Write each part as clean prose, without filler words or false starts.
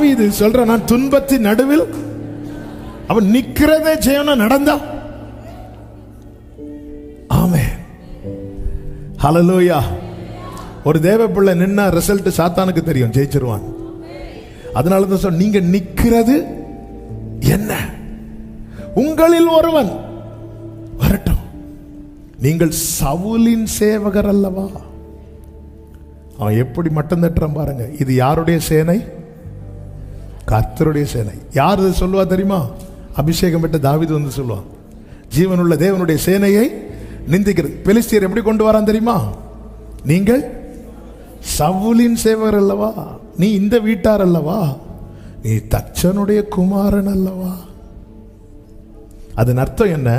தாவீது சொல்ற, நான் துன்பத்தின் நடுவில் அவன் நிக்கிறதே ஜெயம்னு நடந்தா. ஆமென், ஹல்லேலூயா. ஒரு தேவ பிள்ளை நின்னா ரிசல்ட் சாத்தானுக்கு தெரியும், ஜெயிச்சிருவான். அதனால தான் சொல்ல, நீங்க நிக்கிறது என்ன? உங்களில் ஒருவன் வரட்டும். நீங்கள் சவுலின் சேவகர் அல்லவா? அவன் எப்படி மட்டம் தட்டுறான் பாருங்க. இது யாருடைய சேனை? கர்த்தருடைய சேனை. யார் சொல்லுவா தெரியுமா? அபிஷேகம் பெற்ற தாவீது வந்து சொல்லுவான், ஜீவனுள்ள தேவனுடைய சேனையை நிந்திக்கிறது. பெலிஸ்தியர் எப்படி கொண்டு வரான் தெரியுமா? நீங்கள் சவுலின் சேவகர் அல்லவா, நீ இந்த வீட்டார் அல்லவா, நீ தச்சனுடைய குமாரன் அல்லவா. அதன் அர்த்தம் என்ன?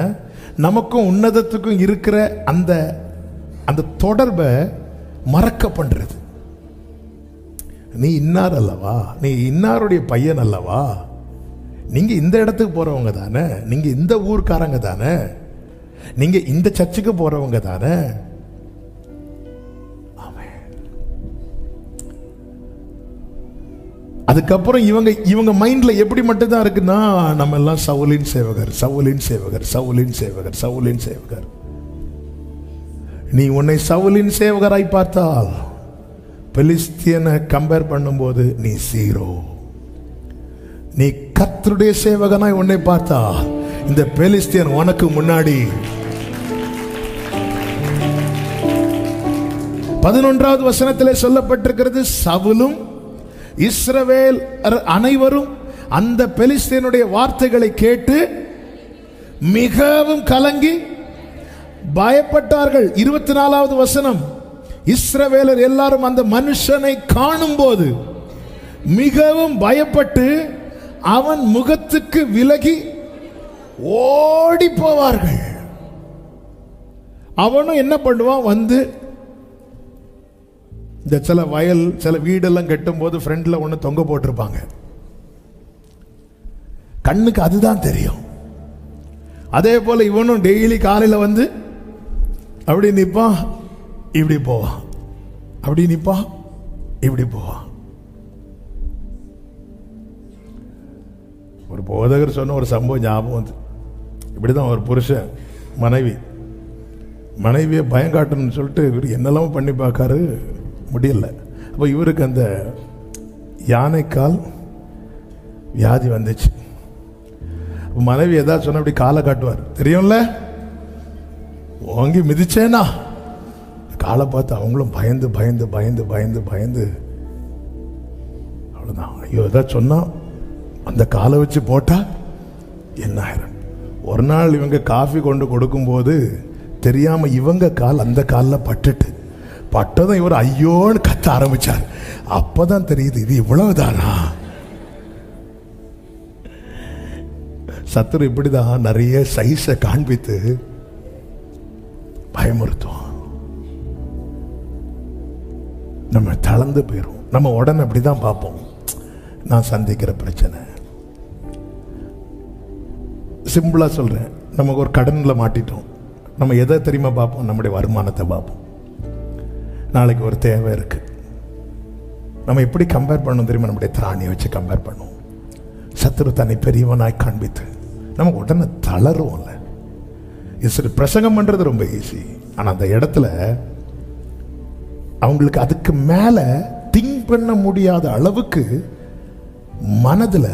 நமக்கும் உன்னதத்துக்கும் இருக்கிற அந்த அந்த தொடர்பை மறக்க பண்றது. நீ இன்னார் அல்லவா, நீ இன்னாருடைய பையன் அல்லவா, நீங்க இந்த இடத்துக்கு போறவங்க தானே, நீங்க இந்த ஊர்க்காரங்க தானே, நீங்க இந்த சர்ச்சுக்கு போறவங்க தானே. அதுக்கப்புறம் இவங்க மைண்ட்ல எப்படி மட்டும் தான் இருக்குன்னா, நம்ம எல்லாம் சவுலின் சேவகர், சவுலின் சேவகர், சவுலின் சேவகர், சவுலின் சேவகர். நீ உன்னை சவுலின் சேவகராய் பார்த்தால் பெலிஸ்தியனை கம்பேர் பண்ணும்போது நீ சீரோ. நீ கர்த்தருடைய சேவகனாய் உன்னை பார்த்தால் இந்த பெலிஸ்தியன் உனக்கு முன்னாடி. 11வது வசனத்திலே சொல்லப்பட்டிருக்கிறது, சவுலும் இஸ்ரவேல் அனைவரும் அந்த பெலிஸ்தியனுடைய வார்த்தைகளை கேட்டு மிகவும் கலங்கி பயப்பட்டார்கள். 24வது வசனம், இஸ்ரவேலர் எல்லாரும் அந்த மனுஷனை காணும் போது மிகவும் பயப்பட்டு அவன் முகத்துக்கு விலகி ஓடி போவார்கள். அவனும் என்ன பண்ணுவான், வந்து இந்த சில வயல் சில வீடெல்லாம் கட்டும் போது ஃப்ரண்ட்ல ஒன்று தொங்க போட்டிருப்பாங்க, கண்ணுக்கு அதுதான் தெரியும். அதே போல இவனும் டெய்லி காலையில் வந்து அப்படி நிற்பான், இப்படி போவான், அப்படி நிற்பான், இப்படி போவான். ஒரு போதகர் சொன்ன ஒரு சம்பவம் ஞாபகம் வந்து, இப்படிதான் ஒரு புருஷன் மனைவியை பயம் காட்டணும்னு சொல்லிட்டு இவர் என்னெல்லாம் பண்ணி பார்க்காரு, முடியல. அப்போ இவருக்கு அந்த யானைக்கால் வியாதி வந்துச்சு. மனைவி ஏதாவது சொன்ன அப்படி காலை காட்டுவார், தெரியும்ல, வாங்கி மிதிச்சேனா காலை பார்த்து அவங்களும் பயந்து பயந்து பயந்து பயந்து பயந்து அவ்வளோதான். ஐயோ ஏதாவது சொன்னா அந்த காலை வச்சு போட்டா என்ன ஆயிரம். ஒரு நாள் இவங்க காஃபி கொண்டு கொடுக்கும்போது தெரியாம இவங்க கால் அந்த காலில் பட்டதும் இவர் ஐயோன்னு கத்த ஆரம்பிச்சார். அப்பதான் தெரியுது இது இவ்வளவுதானா. சத்துரு இப்படிதான் நிறைய சைஸை காண்பித்து பயமுறுத்துவோம். நம்ம தளர்ந்து போயிடும். நம்ம உடனே அப்படிதான் பார்ப்போம். நான் சந்திக்கிற பிரச்சனை சிம்பிளா சொல்றேன், நமக்கு ஒரு கடன்ல மாட்டிட்டோம். நம்ம எதை தெரியுமா பார்ப்போம்? நம்முடைய வருமானத்தை பார்ப்போம். நாளைக்கு ஒரு தேவை இருக்கு, நம்ம எப்படி கம்பேர் பண்ணணும் தெரியுமா? நம்முடைய திராணியை வச்சு கம்பேர் பண்ணுவோம். சத்துரு தன்னை பெரியவனாய் காண்பித்து நம்ம உடனே தளருவோம்ல. பிரசங்கம் பண்றது ரொம்ப ஈஸி, ஆனா அந்த இடத்துல அவங்களுக்கு அதுக்கு மேல திங்க் பண்ண முடியாத அளவுக்கு மனதுல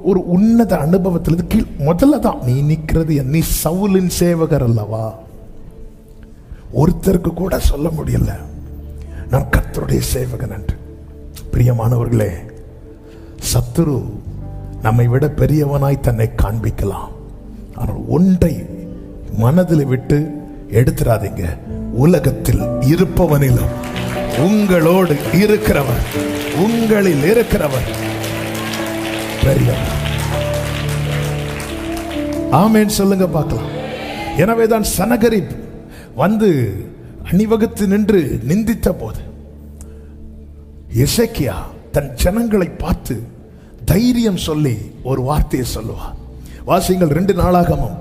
ஒரு உன்னத அனுபவத்தில் கீழ் முதல்ல தான் நீ நிற்கிறது. நீ சவுலின் சேவகர் அல்லவா. ஒருத்தருக்கு கூட சொல்ல முடியல நான் கர்த்தருடைய சேவகன் என்று. பிரியமானவர்களே, சத்துரு நம்மை விட பெரியவனாய் தன்னை காண்பிக்கலாம். ஆனால் ஒன்றை மனதில் விட்டு எடுத்துறாதீங்க, உலகத்தில் இருப்பவனிலும் உங்களோடு இருக்கிறவர், உங்களில் இருக்கிறவர் பெரியவர். ஆமென் சொல்லுங்க பார்க்கலாம். எனவேதான் சனகரிப் வந்து அணிவகுத்து நின்று நிந்தித்த போது எசேக்கியா தன் ஜனங்களை பார்த்து தைரியம் சொல்லி ஒரு வார்த்தையை சொல்லுவார். வாசிங்கள் 2 நாளாகமம்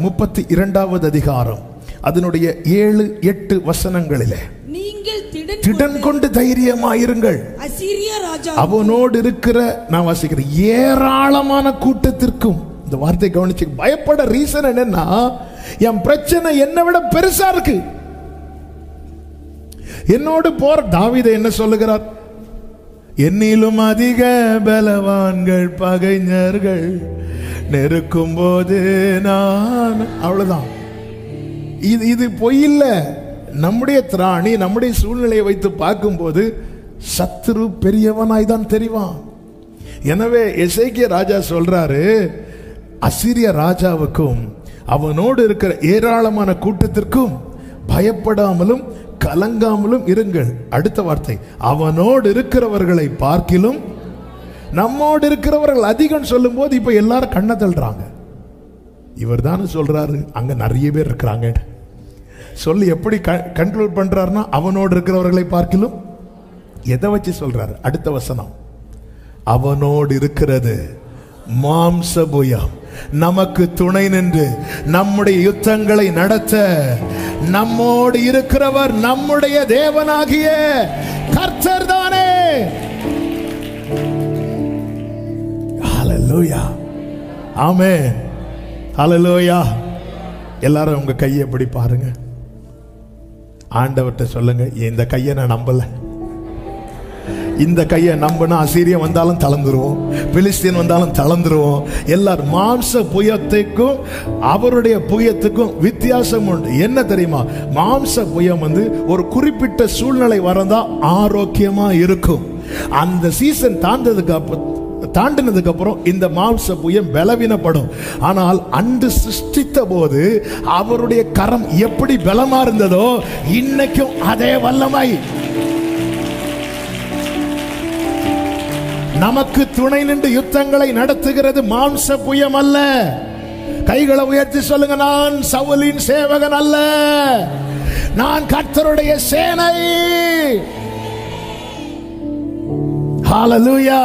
32வது அதிகாரம் அதனுடைய 7-8 வசனங்களிலே, நீங்கள் திடன் கொண்டு தைரியமாயிருங்கள். அசீரிய ராஜா அவனோடு இருக்கிற, நான் வாசிக்கிறேன், ஏராளமான கூட்டத்திற்கும். இந்த வார்த்தை கவனிச்சு, பயப்பட ரீசன் என்னன்னா, என் பிரச்சனை என்னை விட பெருசா இருக்கு. என்னோடு போற தாவீது என்ன சொல்லுகிறார்? என்னிலும் அதிக பலவான்கள் பகைஞர்கள் நெருக்கும் போது நான், அவ்வளவுதான். இது பொய் இல்ல. நம்முடைய திராணி, நம்முடைய சூழ்நிலையை வைத்து பார்க்கும்போது சத்துரு பெரியவனாய் தான் தெரிவான். எனவே எசேக்கியா ராஜா சொல்றாரு, அசீரிய ராஜாவுக்கும் அவனோடு இருக்கிற ஏராளமான கூட்டத்திற்கும் பயப்படாமலும் கலங்காமலும் இருங்கள். அடுத்த வார்த்தை, அவனோடு இருக்கிறவர்களை பார்க்கிலும் நம்மோடு இருக்கிறவர்கள் அதிகம் சொல்லும் போது இப்ப எல்லாரும் கண்ணை தள்ளுறாங்க. இவர் தானே சொல்றாரு அங்க நிறைய பேர் இருக்கிறாங்க சொல்லி எப்படி கண்ட்ரோல் பண்றாருன்னா, அவனோடு இருக்கிறவர்களை பார்க்கிலும் எதை வச்சு சொல்றாரு? அடுத்த வசனம், அவனோடு இருக்கிறது மாம்சபுயம், நமக்கு துணை நின்று நம்முடைய யுத்தங்களை நடத்த நம்மோடு இருக்கிறவர் நம்முடைய தேவனாகிய கர்த்தர் தானே. ஹல்லேலூயா, ஆமென், ஹல்லேலூயா. எல்லாரும் உங்க கையை எப்படி பாருங்க, ஆண்டவர்கிட்ட சொல்லுங்க, இந்த கையை நான் நம்பல. இந்த கையை நம்பினா அசீரியன் வந்தாலும் தளர்ந்துருவோம், பிலிஸ்தீன் வந்தாலும் தளர்ந்துருவோம். எல்லாரும் மாம்ச புயத்துக்கும் அவருடைய புயத்துக்கும் வித்தியாசம் உண்டு. என்ன தெரியுமா? மாம்ச புயம் ஒரு குறிப்பிட்ட சூழ்நிலை வரதா ஆரோக்கியமா இருக்கும். அந்த சீசன் தாண்டினதுக்கு அப்புறம் இந்த மாம்ச புயம் பலவீனப்படும். ஆனால் அன்று சிருஷ்டித்த போது அவருடைய கரம் எப்படி பலமா இருந்ததோ இன்னைக்கும் அதே வல்லமை. நமக்கு துணை நின்று யுத்தங்களை நடத்துகிறது மாம்ச புயம் அல்ல. கைகளை உயர்த்தி சொல்லுங்க, நான் சவுலின் சேவகன் அல்ல, நான் கர்த்தருடைய சேனை. ஹல்லேலூயா,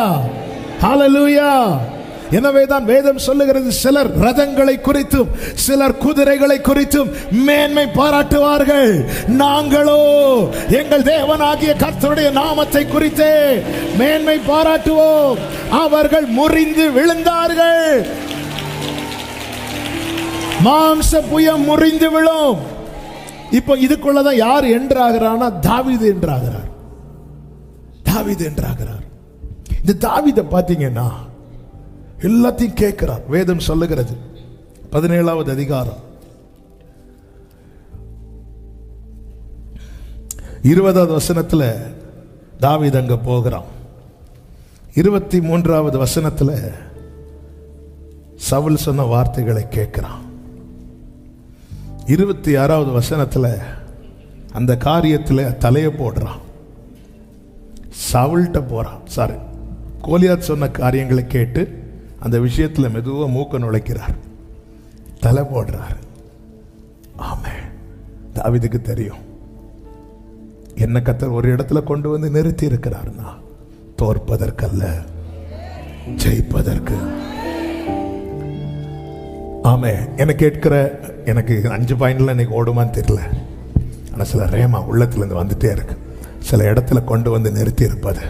ஹல்லேலூயா. எனவேதான் வேதம் சொல்லுகிறது, சிலர் ரதங்களை குறித்தும் சிலர் குதிரைகளை குறித்தும் மேன்மை பாராட்டுவார்கள், நாங்களோ எங்கள் தேவனாகிய கர்த்தருடைய நாமத்தை குறித்து மேன்மை பாராட்டுவோம். அவர்கள் முறிந்து விழுந்தார்கள். மாம்ச புயம் முறிந்து விழும். இப்போ இதுக்குள்ளதான் யார் என்றாகிறானா? தாவீது என்றாகிறார். தாவீது என்றாகிறார். இந்த தாவீதை பாத்தீங்கன்னா எல்லாத்தையும் கேட்கிறார். வேதம் சொல்லுகிறது 17வது அதிகாரம் 20வது வசனத்துல தாவீது அங்க போகிறான். 23வது வசனத்துல சவுல் சொன்ன வார்த்தைகளை கேட்கிறான். 26வது வசனத்துல அந்த காரியத்துல தலையை போடுறான். சவுல்கிட்ட போறான். சாரி, கோலியாத் சொன்ன காரியங்களை கேட்டு அந்த விஷயத்துல மெதுவா மூக்க நுழைக்கிறார், தலை போடுறார். ஆமென். தாவீதுக்கு தெரியும், என்ன கர்த்தர் ஒரு இடத்துல கொண்டு வந்து நிறுத்தி இருக்கிறார்னா தோற்பதற்கல்ல, ஜெயிப்பதற்கு. ஆமே. எனக்கு கேட்கிற, எனக்கு 5 பாயிண்ட்ல இன்னைக்கு ஓடுமான்னு தெரியல, ஆனா சில ரேமா உள்ளத்துல இருந்து வந்துட்டே இருக்கு. சில இடத்துல கொண்டு வந்து நிறுத்தி இருப்பது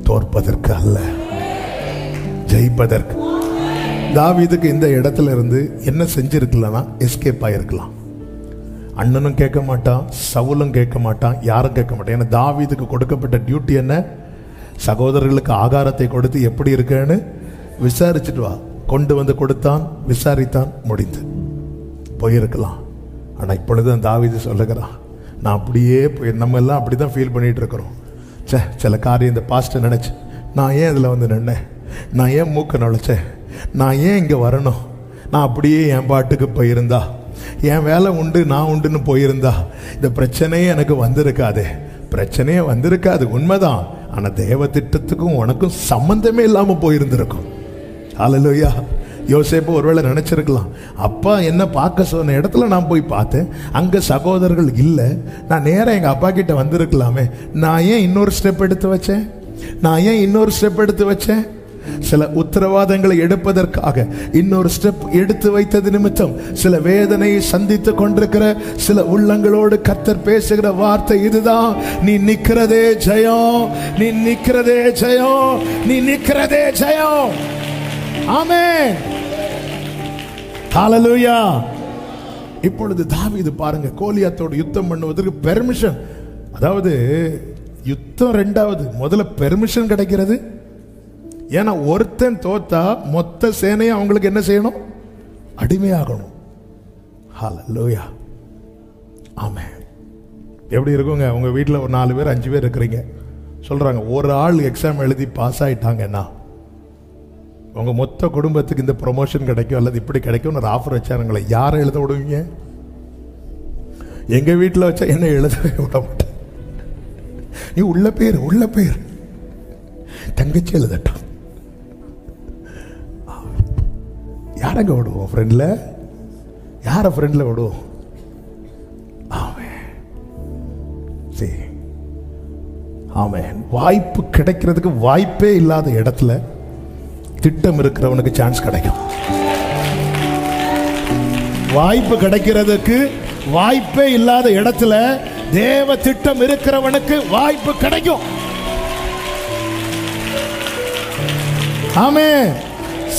தோற்பதற்கு அல்ல, ஜெயிப்பதற்கு. தாவீதுக்கு இந்த இடத்துல இருந்து என்ன செஞ்சிருக்கலன்னா எஸ்கேப் ஆயிருக்கலாம். அண்ணனும் கேட்க மாட்டான், சவுலும் கேட்க மாட்டான், யாரும் கேட்க மாட்டான். ஏன்னா தாவீதுக்கு கொடுக்கப்பட்ட டியூட்டி என்ன? சகோதரர்களுக்கு ஆகாரத்தை கொடுத்து எப்படி இருக்குன்னு விசாரிச்சுட்டு வா. கொண்டு வந்து கொடுத்தான், விசாரித்தான், முடிந்து போயிருக்கலாம். ஆனா இப்பொழுது தாவீது சொல்லுகிறான், நான் அப்படியே போய், நம்ம எல்லாம் அப்படிதான் ஃபீல் பண்ணிட்டு இருக்கிறோம். சில காரியம் இந்த பாஸ்ட்டை நினைச்சு, நான் ஏன் இதில் வந்து நின்னேன், நான் ஏன் மூக்க நுழைச்சேன், நான் ஏன் இங்கே வரணும், நான் அப்படியே என் பாட்டுக்கு போயிருந்தா, என் வேலை உண்டு நான் உண்டுன்னு போயிருந்தா இந்த பிரச்சனையே எனக்கு வந்திருக்காது. பிரச்சனையே வந்திருக்காது உண்மைதான், ஆனால் தேவ திட்டத்துக்கும் உனக்கும் சம்பந்தமே இல்லாமல் போயிருந்திருக்கும். ஹல்லேலூயா. யோசேப்பு ஒருவேளை நினைச்சிருக்கலாம், அப்பா என்ன பார்க்க சொன்ன இடத்துல நான் போய் பார்த்தேன், அங்கே சகோதரர்கள் இல்லை, நான் நேராக எங்கள் அப்பா கிட்ட வந்திருக்கலாமே, நான் ஏன் இன்னொரு ஸ்டெப் எடுத்து வச்சேன், நான் ஏன் இன்னொரு ஸ்டெப் எடுத்து வச்சேன். சில உத்தரவாதங்களை எடுப்பதற்காக இன்னொரு ஸ்டெப் எடுத்து வைத்தது நிமித்தம் சில வேதனையை சந்தித்து கொண்டிருக்கிற சில உள்ளங்களோடு கர்த்தர் பேசுகிற வார்த்தை இதுதான். நீ நிக்கிறதே ஜெயம், நீ நிக்கிறதே ஜெயம், நீ நிக்கிறதே ஜெயம். ஆமென், ஹல்லேலூயா. இப்பொழுது தாவீது பாருங்க, கோலியாத்தோடு யுத்தம் பண்ணுவதற்கு பெர்மிஷன். அதாவது யுத்தம் ரெண்டாவது, முதல்ல பெர்மிஷன் கிடைக்கிறது. ஏன்னா ஒருத்தன் தோத்தா மொத்த சேனையை அவங்களுக்கு என்ன செய்யணும்? அடிமையாகணும். ஹல்லேலூயா, ஆமென். எப்படி இருக்குங்க, உங்க வீட்டில் ஒரு 4 பேர் 5 பேர் இருக்கிறீங்க, சொல்றாங்க ஒரு ஆள் எக்ஸாம் எழுதி பாஸ் ஆயிட்டாங்கன்னா உங்க மொத்த குடும்பத்துக்கு இந்த ப்ரொமோஷன் கிடைக்கும் அல்லது இப்படி கிடைக்கும் ஒரு ஆஃபர் வச்சாருங்களே, யாரை எழுத விடுவீங்க? எங்க வீட்டில் வச்சா என்ன எழுதவே விட மாட்டேன். நீ உள்ள பேர் தங்கச்சி எழுதட்டும். யாரங்க விடுவோம்? ஃப்ரெண்ட்ல யார ஃப்ரெண்ட்ல விடுவோம்? ஆமென். வாய்ப்பு கிடைக்கிறதுக்கு வாய்ப்பே இல்லாத இடத்துல திட்டம் இருக்கிறவனுக்கு சான்ஸ் கிடைக்கும். வாய்ப்பு கிடைக்கிறதுக்கு வாய்ப்பே இல்லாத இடத்துல தேவ திட்டம் இருக்கிறவனுக்கு வாய்ப்பு கிடைக்கும். ஆமென்.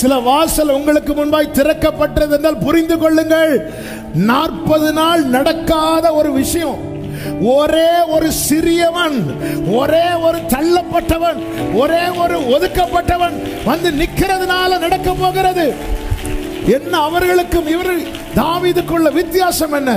சில வாசல் உங்களுக்கு முன்பாய் திறக்கப்பட்டது என்றால் புரிந்து கொள்ளுங்கள், 40 நாள் நடக்காத ஒரு விஷயம், ஒரே ஒரு சிறியவன், ஒரே ஒரு தள்ளப்பட்டவன், ஒரே ஒரு ஒதுக்கப்பட்டவன் வந்து நிக்கிறதுனால நடக்க போகிறது. என்ன அவர்களுக்கும் இவர் தாவீதுக்குள்ள வித்தியாசம் என்ன?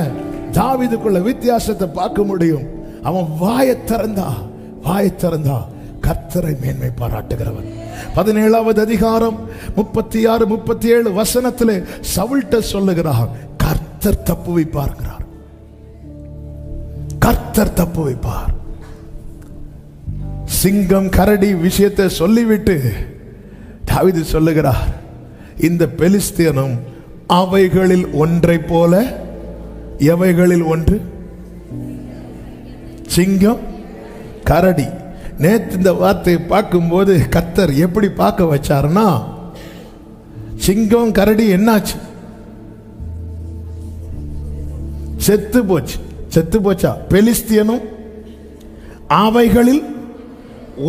தாவீதுக்குள்ள வித்தியாசத்தை பார்க்க முடியும். அவன் வாயை திறந்தா கர்த்தரை மேன்மை பாராட்டுகிறவன். 17வது அதிகாரம் 36 37 வசனத்திலே சவுல்ட்ட சொல்லுகிறார், கர்த்தர் தப்புவிப்பார். கர்த்தர் தப்புவிப்பார். சிங்கம் கரடி விஷயத்தை சொல்லிவிட்டு தாவீது சொல்லுகிறார், இந்த பெலிஸ்தியனும் அவைகளில் ஒன்றை போல. எவைகளில் ஒன்று? சிங்கம் கரடி. நேற்று இந்த வார்த்தையை பார்க்கும்போது கர்த்தர் எப்படி பார்க்க வச்சாருன்னா, சிங்கம் கரடி என்னாச்சு? செத்து போச்சா? பெலிஸ்தியனும் அவைகளில்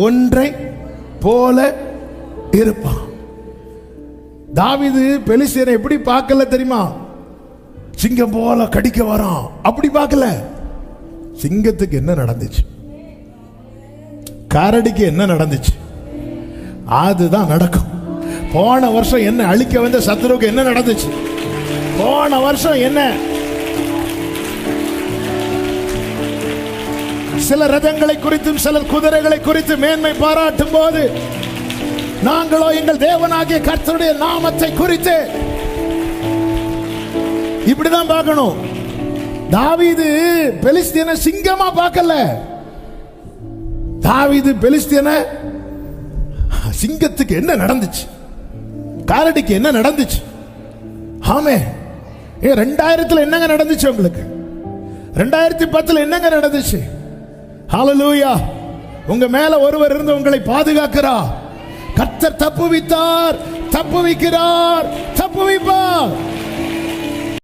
ஒன்றை போல இருப்பான். தாவீது பெலிஸ்தியனை எப்படி பார்க்கல தெரியுமா? சிங்கம் போல கடிக்க வரான் அப்படி பார்க்கல. சிங்கத்துக்கு என்ன நடந்துச்சு, கரடிக்கு என்ன நடந்துச்சு, அதுதான் நடக்கும். போன வருஷம் என்ன அழிக்க வந்த சத்துருவுக்கு என்ன நடந்துச்சு? போன வருஷம் என்ன? சில ரதங்களை குறித்தும் சில குதிரைகளை குறித்து மேன்மை பாராட்டும் போது, நாங்களோ எங்கள் தேவனாகிய கர்த்தருடைய நாமத்தை குறித்து இப்படிதான் பார்க்கணும். தாவீது பெலிஸ்தியனை சிங்கமா பார்க்கல. தாவீது பெலிஸ்தியனை, சிங்கத்துக்கு என்ன நடந்துச்சு, கரடிக்கு என்ன நடந்துச்சு? ஆமே, 2000 என்னங்க நடந்துச்சு உங்களுக்கு? 2010 என்னங்க நடந்துச்சு? ஹல்லேலூயா. உங்க மேல ஒருவர் இருந்து உங்களை பாதுகாக்கிறார். கர்த்தர் தப்புவித்தார், தப்புவிக்கிறார், தப்புவிப்பார்.